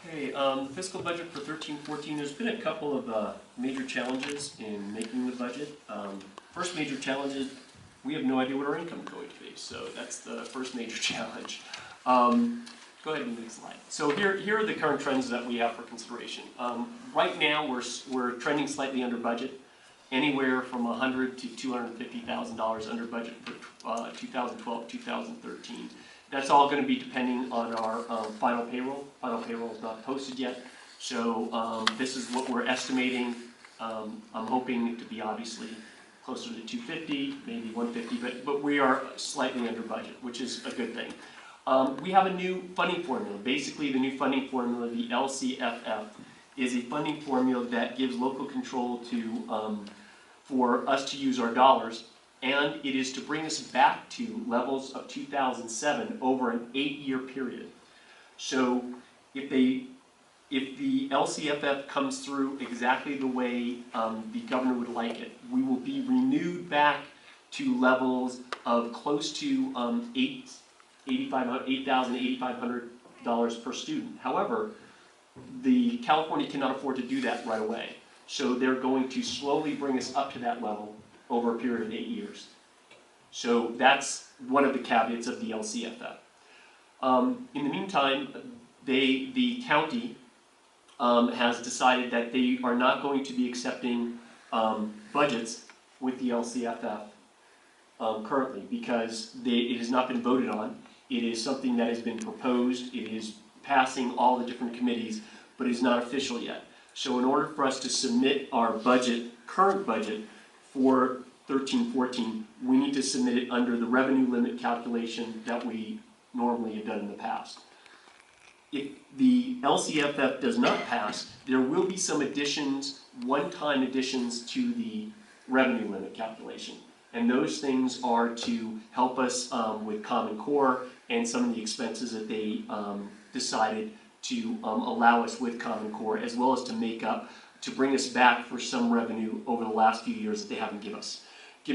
Okay, the fiscal budget for 13-14, there's been a couple of major challenges in making the budget. First major challenge is we have no idea what our income is going to be, so that's the first major challenge. Go ahead and the next slide. So here are the current trends that we have for consideration. Right now we're trending slightly under budget, anywhere from $100,000 to $250,000 under budget for 2012-2013. That's all going to be depending on our final payroll. Final payroll is not posted yet, so this is what we're estimating. I'm hoping it to be obviously closer to 250, maybe 150, but we are slightly under budget, which is a good thing. We have a new funding formula. Basically, the new funding formula, the LCFF, is a funding formula that gives local control to for us to use our dollars, and it is to bring us back to levels of 2007 over an 8-year period. So if the LCFF comes through exactly the way the governor would like it, we will be renewed back to levels of close to $8,000 to $8,500 per student. However, California cannot afford to do that right away. So they're going to slowly bring us up to that level over a period of 8 years. So that's one of the caveats of the LCFF. In the meantime, the county has decided that they are not going to be accepting budgets with the LCFF currently because it has not been voted on. It is something that has been proposed. It is passing all the different committees, but it is not official yet. So in order for us to submit our budget, current budget, for 13-14, we need to submit it under the revenue limit calculation that we normally have done in the past. If the LCFF does not pass, there will be some additions, one-time additions to the revenue limit calculation. And those things are to help us with Common Core and some of the expenses that they decided to allow us with Common Core, as well as to make up, to bring us back for some revenue over the last few years that they haven't given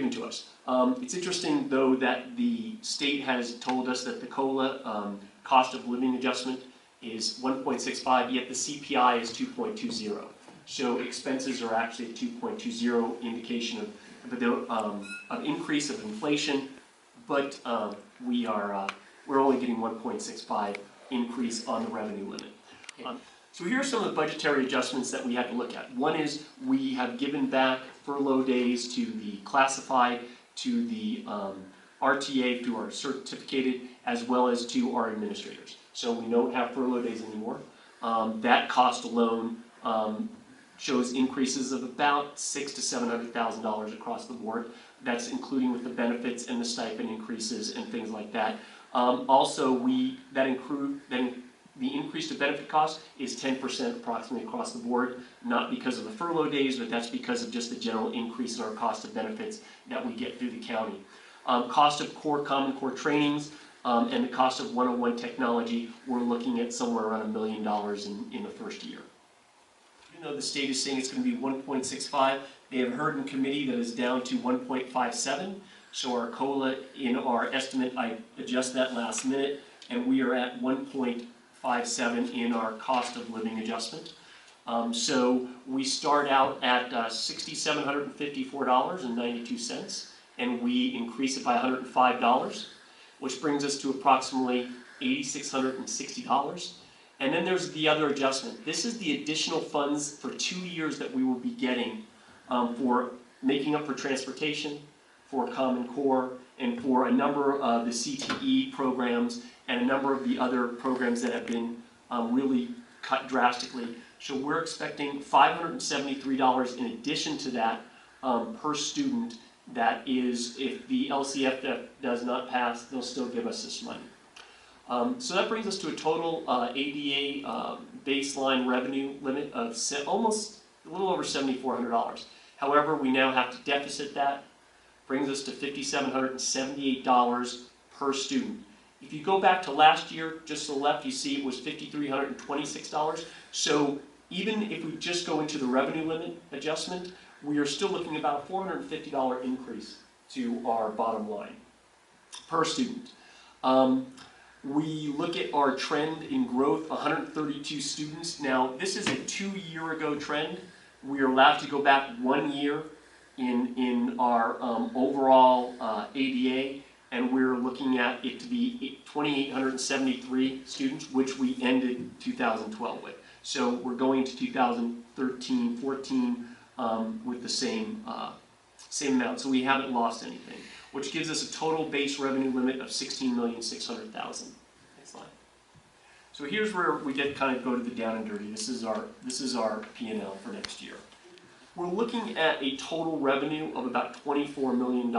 to us. It's interesting, though, that the state has told us that the COLA, cost of living adjustment, is 1.65, yet the CPI is 2.20. So expenses are actually at 2.20, indication of increase of inflation, but we're only getting 1.65 increase on the revenue limit. So here are some of the budgetary adjustments that we had to look at. One is we have given back furlough days to the classified, to the RTA, to our certificated, as well as to our administrators. So we don't have furlough days anymore. That cost alone shows increases of about $600,000 to $700,000 across the board. That's including with the benefits and the stipend increases and things like that. Also, the increase to benefit cost is 10% approximately across the board, not because of the furlough days, but that's because of just the general increase in our cost of benefits that we get through the county. Cost of Common Core trainings and the cost of 101 technology, we're looking at somewhere around $1 million in the first year. Even though the state is saying it's going to be 1.65, they have heard in committee that it's down to 1.57. So our COLA, in our estimate, I adjust that last minute, and we are at 1.57 in our cost of living adjustment. So we start out at $6,754.92, and we increase it by $105, which brings us to approximately $8,660. And then there's the other adjustment. This is the additional funds for 2 years that we will be getting for making up for transportation, for Common Core, and for a number of the CTE programs and a number of the other programs that have been really cut drastically. So we're expecting $573 in addition to that per student. That is, if the LCFF does not pass, they'll still give us this money. So that brings us to a total ADA baseline revenue limit of almost a little over $7,400. However, we now have to deficit that. Brings us to $5,778 per student. If you go back to last year, just to the left, you see it was $5,326. So even if we just go into the revenue limit adjustment, we are still looking at about a $450 increase to our bottom line per student. We look at our trend in growth, 132 students. Now, this is a 2-year-ago trend. We are allowed to go back 1 year in our overall ADA, and we're looking at it to be 2,873 students, which we ended 2012 with. So we're going to 2013, 14 with the same amount. So we haven't lost anything, which gives us a total base revenue limit of $16,600,000. Next slide. So here's where we kind of go to the down and dirty. This is our P&L for next year. We're looking at a total revenue of about $24 million.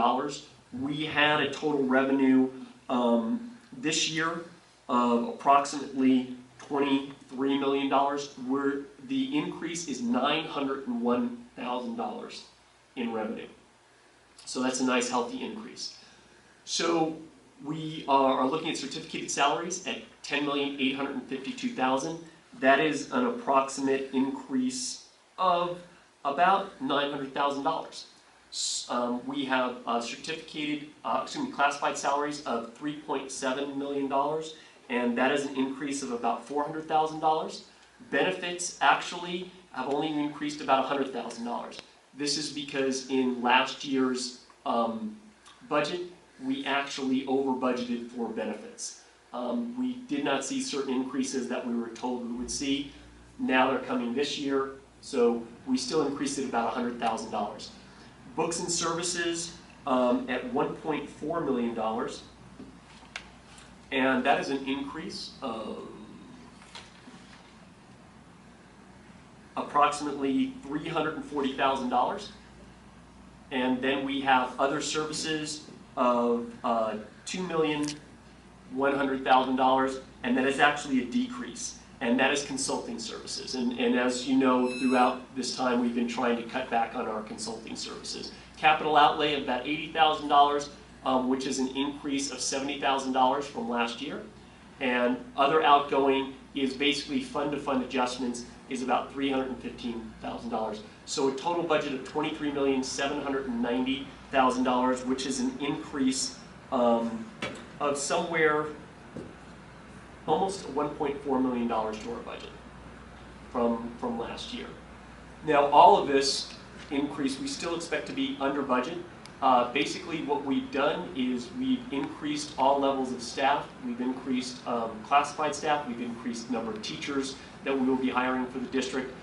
We had a total revenue this year of approximately $23 million, where the increase is $901,000 in revenue. So that's a nice, healthy increase. So we are looking at certificated salaries at $10,852,000. That is an approximate increase of about $900,000. We have classified salaries of $3.7 million, and that is an increase of about $400,000. Benefits actually have only increased about $100,000. This is because in last year's budget, we actually over budgeted for benefits. We did not see certain increases that we were told we would see. Now they're coming this year, so we still increased it about $100,000. Books and services at $1.4 million, and that is an increase of approximately $340,000. And then we have other services of $2,100,000, and that is actually a decrease, and that is consulting services. And as you know, throughout this time, we've been trying to cut back on our consulting services. Capital outlay of about $80,000, which is an increase of $70,000 from last year. And other outgoing is basically fund-to-fund adjustments is about $315,000. So a total budget of $23,790,000, which is an increase of somewhere almost $1.4 million to our budget from last year. Now, all of this increase, we still expect to be under budget. Basically, what we've done is we've increased all levels of staff. We've increased classified staff. We've increased the number of teachers that we will be hiring for the district,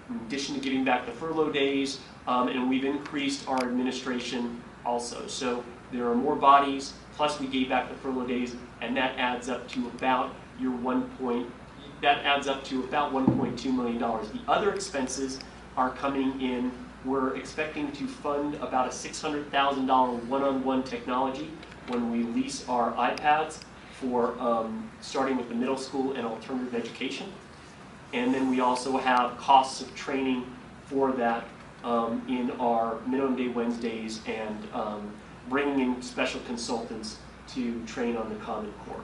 in addition to getting back the furlough days, and we've increased our administration also. So there are more bodies, plus we gave back the furlough days, and that adds up to about $1.2 million. The other expenses are coming in. We're expecting to fund about a $600,000 one-on-one technology when we lease our iPads for starting with the middle school and alternative education. And then we also have costs of training for that in our minimum day Wednesdays and bringing in special consultants to train on the Common Core.